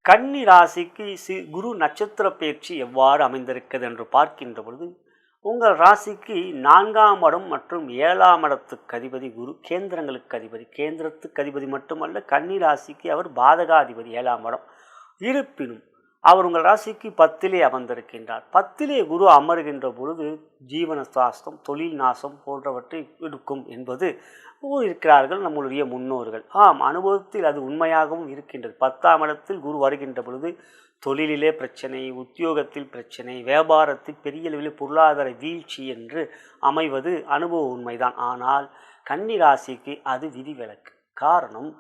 கன்னி ராசிக்கு குரு நட்சத்திர பயிற்சி எவ்வாறு அமைந்திருக்கிறது என்று பார்க்கின்ற பொழுது, உங்கள் ராசிக்கு 4ஆம் இடம் மற்றும் 7ஆம் இடத்துக்கு அதிபதி குரு கேந்திரங்களுக்கு அதிபதி. கேந்திரத்துக்கு அதிபதி மட்டுமல்ல, கன்னி ராசிக்கு அவர் பாதகாதிபதி 7ஆம் இடம். இருப்பினும் அவர் உங்கள் ராசிக்கு 10லே அமர்ந்திருக்கின்றார். 10லே குரு அமர்கின்ற பொழுது ஜீவன சாஸ்திரம், தொழில் நாசம் போன்றவற்றை எடுக்கும் என்பது இருக்கிறார்கள் நம்மளுடைய முன்னோர்கள். அனுபவத்தில் அது உண்மையாகவும் இருக்கின்றது. 10ஆம் இடத்தில் குரு வருகின்ற பொழுது தொழிலிலே பிரச்சனை, உத்தியோகத்தில் பிரச்சனை, வியாபாரத்தில் பெரிய அளவில் பொருளாதார வீழ்ச்சி என்று அமைவது அனுபவ உண்மைதான். ஆனால் கன்னி ராசிக்கு அது விதிவிலக்கு. காரணம்,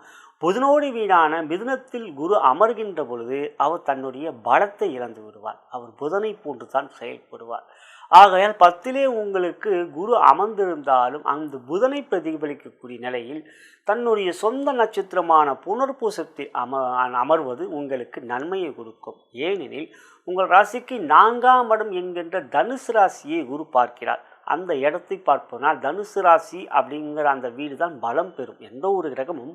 புதனோடு வீடான மிதுனத்தில் குரு அமர்கின்ற பொழுது அவர் தன்னுடைய பலத்தை இழந்து விடுவார். அவர் புதனை போன்று தான் செயல்படுவார். ஆகையால் 10லே உங்களுக்கு குரு அமர்ந்திருந்தாலும் அந்த புதனை பிரதிபலிக்கக்கூடிய நிலையில் தன்னுடைய சொந்த நட்சத்திரமான புனர்பூசத்தில் அமர்வது உங்களுக்கு நன்மையை கொடுக்கும். ஏனெனில் உங்கள் ராசிக்கு 4ஆம் இடம் என்கின்ற தனுசு ராசியை குரு பார்க்கிறார். அந்த இடத்தை பார்ப்பதனால் தனுசு ராசி அப்படிங்கிற அந்த வீடு தான் பலம் பெறும். எந்த ஒரு கிரகமும்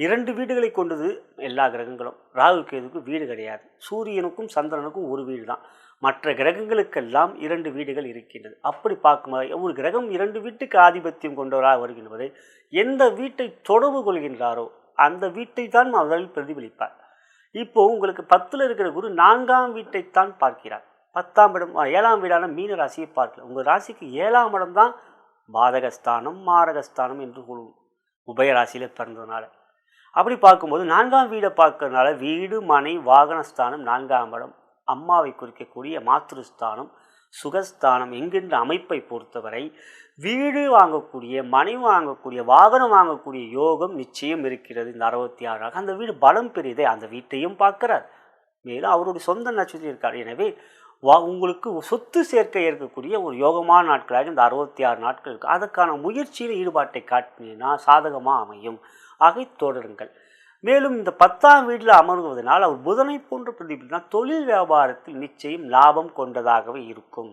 2 வீடுகளை கொண்டது எல்லா கிரகங்களும். ராகு கேதுக்கு வீடு கிடையாது. சூரியனுக்கும் சந்திரனுக்கும் ஒரு வீடு தான். மற்ற கிரகங்களுக்கெல்லாம் 2 வீடுகள் இருக்கின்றது. அப்படி பார்க்கும்போது ஒரு கிரகம் 2 வீட்டுக்கு ஆதிபத்தியம் கொண்டவராக வருகின்றது. எந்த வீட்டை தொடர்பு கொள்கின்றாரோ அந்த வீட்டை தான் முதலில் பிரதிபலிப்பார். இப்போது உங்களுக்கு 10ல் இருக்கிற குரு 4ஆம் வீட்டைத்தான் பார்க்கிறார். 10ஆம் இடம் 7ஆம் வீடான மீன ராசியை பார்க்கல. உங்கள் ராசிக்கு 7ஆம் இடம் தான் பாதகஸ்தானம், மாரகஸ்தானம் என்று உபயராசியில் பிறந்ததுனால. அப்படி பார்க்கும்போது 4ஆம் வீடை பார்க்கறதுனால வீடு, மனை, வாகனஸ்தானம் 4ஆம் இடம், அம்மாவை குறிக்கக்கூடிய மாத்ருஸ்தானம், சுகஸ்தானம் என்கின்ற அமைப்பை பொறுத்தவரை வீடு வாங்கக்கூடிய, மனை வாங்கக்கூடிய, வாகனம் வாங்கக்கூடிய யோகம் நிச்சயம் இருக்கிறது. இந்த 66 அந்த வீடு பலம் பெரியதே. அந்த வீட்டையும் பார்க்கிறார். மேலும் அவருடைய சொந்த நட்சத்திரம் இருக்கார். எனவே உங்களுக்கு சொத்து சேர்க்கை இருக்கக்கூடிய ஒரு யோகமான நாட்களாக இந்த 66 நாட்கள் இருக்குது. அதற்கான முயற்சியில் ஈடுபாட்டை காட்டினீங்கன்னா சாதகமாக அமையும். ஆகை தொடருங்கள். மேலும் இந்த 10ஆம் வீட்டில் அமர்வதனால் அவர் புதனை போன்ற பிரதிபலினா தொழில் வியாபாரத்தில் நிச்சயம் லாபம் கொண்டதாகவே இருக்கும்.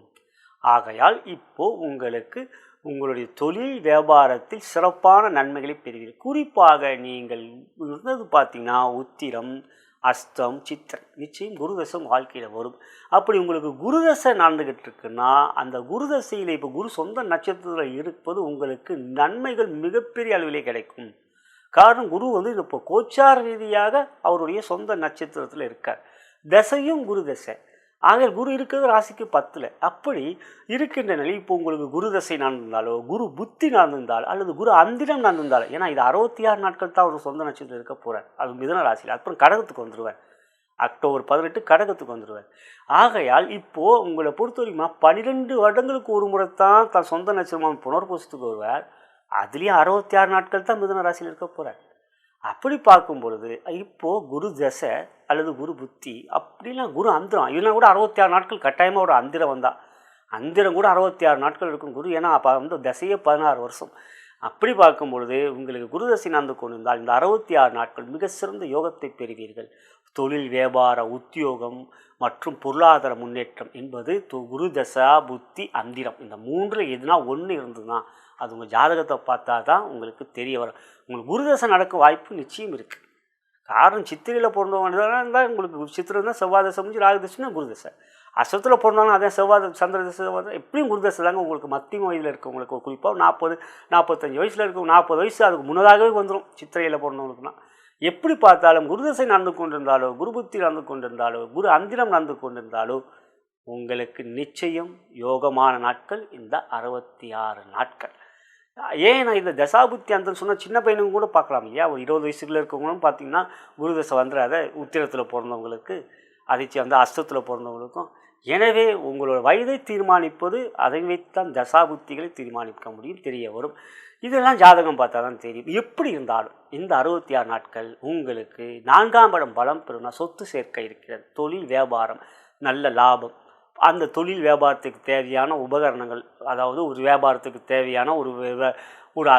ஆகையால் இப்போது உங்களுக்கு உங்களுடைய தொழில் வியாபாரத்தில் சிறப்பான நன்மைகளை பெறுவீர்கள். குறிப்பாக நீங்கள் இருந்தது பார்த்தீங்கன்னா உத்திரம், அஸ்தம், சித்திரை நிச்சயம் குருதசம் வாழ்க்கையில் வரும். அப்படி உங்களுக்கு குருதசை நடந்துக்கிட்டு இருக்குன்னா அந்த குருதசையில் இப்போ குரு சொந்த நட்சத்திரத்தில் இருப்பது உங்களுக்கு நன்மைகள் மிகப்பெரிய அளவிலே கிடைக்கும். காரணம், குரு இப்போ கோச்சார ரீதியாக அவருடைய சொந்த நட்சத்திரத்தில் இருக்கார். தசையும் குரு தசை. ஆக குரு இருக்கிறது ராசிக்கு 10ல். அப்படி இருக்கின்ற நிலை இப்போ உங்களுக்கு குரு தசை நடந்திருந்தாலோ, குரு புத்தி நடந்திருந்தாலோ, அல்லது குரு அந்திரம் நடந்திருந்தாலோ, ஏன்னா இது 66 நாட்கள் தான் அவர் சொந்த நட்சத்திரம் இருக்க போகிறார். அது மிதுன ராசியில். அப்புறம் கடகத்துக்கு வந்துடுவார். அக்டோபர் 18 கடகத்துக்கு வந்துடுவார். ஆகையால் இப்போது உங்களை பொறுத்த வரைக்கும் 12 வருடங்களுக்கு ஒரு முறை தான் தன் சொந்த நட்சத்திரமான புனர்பூசத்துக்கு வருவார். அதுலேயும் 66 நாட்கள் தான் மிதுன ராசியில் இருக்க போகிறார். அப்படி பார்க்கும் பொழுது இப்போது குரு தசை அல்லது குரு புத்தி அப்படின்னா குரு அந்திரம் இதெல்லாம் கூட 66 நாட்கள் கட்டாயமாக ஒரு அந்திரம் வந்தால் அந்திரம் கூட 66 நாட்கள் இருக்கும் குரு. ஏன்னா அப்போ தசையே 16 வருஷம். அப்படி பார்க்கும் பொழுது உங்களுக்கு குரு தசை நடந்து கொண்டிருந்தால் இந்த 66 நாட்கள் மிக சிறந்த யோகத்தை பெறுவீர்கள். தொழில், வியாபார, உத்தியோகம் மற்றும் பொருளாதார முன்னேற்றம் என்பது குரு தசா, புத்தி, அந்திரம் இந்த 3ல் எதுனா ஒன்று இருந்ததுன்னா அது உங்கள் ஜாதகத்தை பார்த்தா தான் உங்களுக்கு தெரிய வரும். உங்களுக்கு குருதசை நடக்க வாய்ப்பு நிச்சயம் இருக்குது. காரணம், சித்திரையில் பிறந்தவங்க இருந்தால் உங்களுக்கு சித்திரை தான் செவ்வாய் தசை முடிஞ்சு ராகுதசைன்னா குருதசை. அசத்தில் பிறந்தாலும் அதே செவ்வாய் சந்திர தசை எப்படியும் குருதசை தாங்க உங்களுக்கு மத்திய வயதில் இருக்கவங்களுக்கு. குறிப்பாக 40-45 வயசில் இருக்கும். 40 வயசு அதுக்கு முன்னதாகவே வந்துடும் சித்திரையில் பிறந்தவங்களுக்குனா. எப்படி பார்த்தாலும் குருதசை நடந்து கொண்டிருந்தாலோ, குரு புத்தி நடந்து கொண்டிருந்தாலோ, குரு அந்திரம் நடந்து கொண்டிருந்தாலோ உங்களுக்கு நிச்சயம் யோகமான நாட்கள் இந்த 66 நாட்கள். ஏன் நான் இந்த தசாபுத்தி அந்த சொன்ன சின்ன பையனுங்க கூட பார்க்கலாம் இல்லையா? ஒரு 20 வயசுக்குள்ள இருக்கவங்களும் பார்த்தீங்கன்னா குருதசை வந்துடாத உத்திரத்தில் பிறந்தவங்களுக்கு, அதிர்ச்சி வந்து அஸ்தத்தில் பிறந்தவங்களுக்கும். எனவே உங்களோட வயதை தீர்மானிப்பது அதை வைத்துத்தான் தசாபுத்திகளை தீர்மானிக்க முடியும், தெரிய வரும். இதெல்லாம் ஜாதகம் பார்த்தா தான் தெரியும். எப்படி இருந்தாலும் இந்த 66 நாட்கள் உங்களுக்கு 4ஆம் இடம் பலம் பெறும்னா சொத்து சேர்க்கை இருக்கிறது. தொழில் வியாபாரம் நல்ல லாபம். அந்த தொழில் வியாபாரத்துக்கு தேவையான உபகரணங்கள், அதாவது ஒரு வியாபாரத்துக்கு தேவையான ஒரு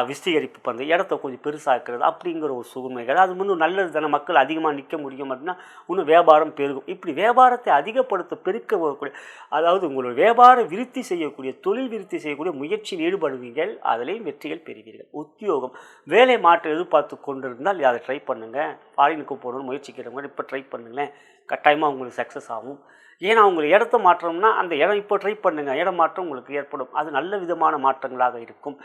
விஸ்தீகரிப்பு பண்ணுறது, இடத்த கொஞ்சம் பெருசாக்குறது அப்படிங்கிற ஒரு சூழ்நிலைகள் அது இன்னும் நல்லது தானே. மக்கள் அதிகமாக நிற்க முடியும் அப்படின்னா இன்னும் வியாபாரம் பெருகும். இப்படி வியாபாரத்தை அதிகப்படுத்த பெருக்க வரக்கூடிய, அதாவது உங்களோட வியாபார விருத்தி செய்யக்கூடிய, தொழில் விருத்தி செய்யக்கூடிய முயற்சியில் ஈடுபடுவீர்கள். அதிலையும் வெற்றிகள் பெறுவீர்கள். உத்தியோகம், வேலை மாற்ற எதிர்பார்த்து கொண்டிருந்தால் அதை ட்ரை பண்ணுங்கள். ஃபாரினுக்கு போகணும்னு முயற்சிக்கிறவங்க இப்போ ட்ரை பண்ணுங்களேன். கட்டாயமாக உங்களுக்கு சக்ஸஸ் ஆகும். ஏன்னா உங்களுக்கு இடத்த மாற்றம்னா அந்த இடம் இப்போ ட்ரை பண்ணுங்கள், இடம் மாற்றம் உங்களுக்கு ஏற்படும். அது நல்ல விதமான மாற்றங்களாக இருக்கும்.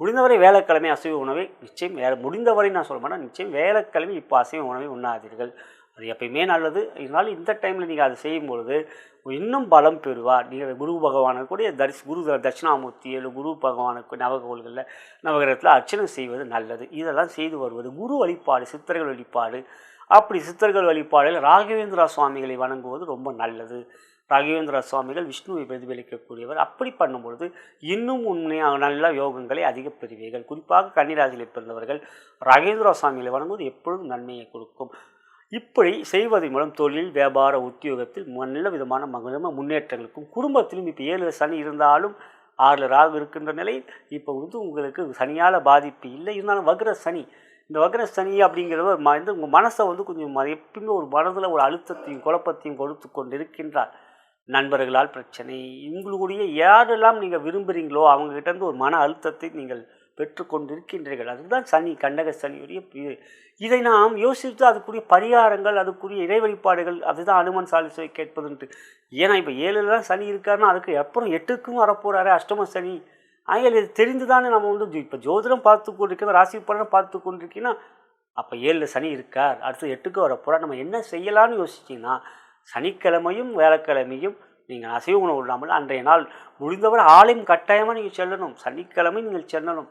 முடிந்தவரை வேலைக்கிழமை அசைவ உணவை நிச்சயம் முடிந்தவரை நான் சொல்ல மாட்டேன், நிச்சயம் வேலைக்கிழமை இப்போ அசைவ உணவை உண்ணாதீர்கள். அது எப்பயுமே நல்லது. இருந்தாலும் இந்த டைமில் நீங்கள் அதை செய்யும்பொழுது இன்னும் பலம் பெறுவார். நீங்கள் குரு பகவானுக்குடைய குரு தட்சிணாமூர்த்தி குரு பகவானுக்கு நவகோள்களில் நவகிரகத்தில் அர்ச்சனை செய்வது நல்லது. இதெல்லாம் செய்து வருவது குரு வழிபாடு, சித்தர்கள் வழிபாடு. அப்படி சித்தர்கள் வழிபாடில் ராகவேந்திரா சுவாமிகளை வணங்குவது ரொம்ப நல்லது. ராகவேந்திரா சுவாமிகள் விஷ்ணுவை பிரதிபலிக்கக்கூடியவர். அப்படி பண்ணும்பொழுது இன்னும் உண்மையாக நல்ல யோகங்களை அதிக பெறுவீர்கள். குறிப்பாக கன்னிராசியில் பிறந்தவர்கள் ராகவேந்திரா சுவாமிகளை வணங்குவது எப்பொழுதும் நன்மையை கொடுக்கும். இப்படி செய்வதன் மூலம் தொழில், வியாபார, உத்தியோகத்தில் நல்ல விதமான முன்னேற்றங்களுக்கும், குடும்பத்திலும் இப்போ 7 சனி இருந்தாலும் 6 ராகு இருக்கின்ற நிலையில் இப்போ உங்களுக்கு சனியால் பாதிப்பு இல்லை. இருந்தாலும் வக்ர சனி, இந்த வக்ர சனி அப்படிங்கிறது உங்கள் மனசை கொஞ்சம் எப்பயுமே ஒரு மனதில் ஒரு அழுத்தத்தையும் குழப்பத்தையும் கொடுத்து கொண்டு இருக்கின்றார். நண்பர்களால் பிரச்சனை, உங்களுடைய யாரெல்லாம் நீங்கள் விரும்புகிறீங்களோ அவங்ககிட்டேருந்து ஒரு மன அழுத்தத்தை நீங்கள் பெற்றுக்கொண்டிருக்கின்றீர்கள். அதுதான் சனி, கண்டக சனியுடைய. இதை நாம் யோசித்து அதுக்குரிய பரிகாரங்கள், அதுக்குரிய இறை வழிபாடுகள், அதுதான் அனுமன் சாலிசை கேட்பதுன்ட்டு. ஏன்னா இப்போ 7 தான் சனி இருக்காருன்னா அதுக்கு அப்புறம் 8க்கும் வரப்போகிறாரு அஷ்டம சனி. ஆகிய இது தெரிந்து தானே நம்ம இப்போ ஜோதிடம் பார்த்து கொண்டிருக்கிறோம், ராசி பலனை பார்த்து கொண்டிருக்கீங்கன்னா அப்போ 7 சனி இருக்கார், அடுத்து 8க்கு வரப்போகிறார். நம்ம என்ன செய்யலான்னு யோசிச்சிங்கன்னா சனிக்கிழமையும் வேலைக்கிழமையும் நீங்கள் அசைவ உணவு இல்லாமல் அன்றைய நாள் முடிந்தவரை ஆலயம் கட்டாயமாக நீங்கள் செல்லணும். சனிக்கிழமை நீங்கள் செல்லணும்.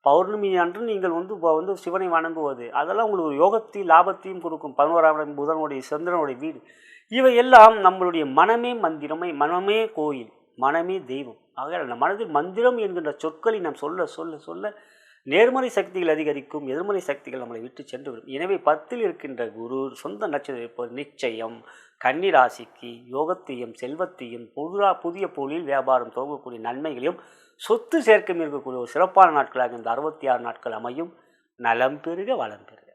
பௌர்ணமி அன்று நீங்கள் சிவனை வணங்குவது அதெல்லாம் உங்களுக்கு ஒரு யோகத்தையும் லாபத்தையும் கொடுக்கும். 11ஆம் இடம் புதனுடைய சந்திரனுடைய வீடு. இவையெல்லாம் நம்மளுடைய மனமே மந்திரமே, மனமே கோயில், மனமே தெய்வம். ஆக அந்த மனதில் மந்திரம் என்கின்ற சொற்களை நாம் சொல்ல சொல்ல சொல்ல நேர்மறை சக்திகள் அதிகரிக்கும், எதிர்மறை சக்திகள் நம்மளை விட்டு சென்று விடும். எனவே 10ல் இருக்கின்ற குரு சொந்த நட்சத்திரம் இருப்பது நிச்சயம் கன்னிராசிக்கு யோகத்தையும் செல்வத்தையும் புதிய பொருளில் வியாபாரம் துவங்கக்கூடிய நன்மைகளையும் சொத்து சேர்க்கையும் இருக்கக்கூடிய ஒரு சிறப்பான நாட்களாக இந்த 66 நாட்கள் அமையும். நலம் பெறுக, வளம் பெறுக.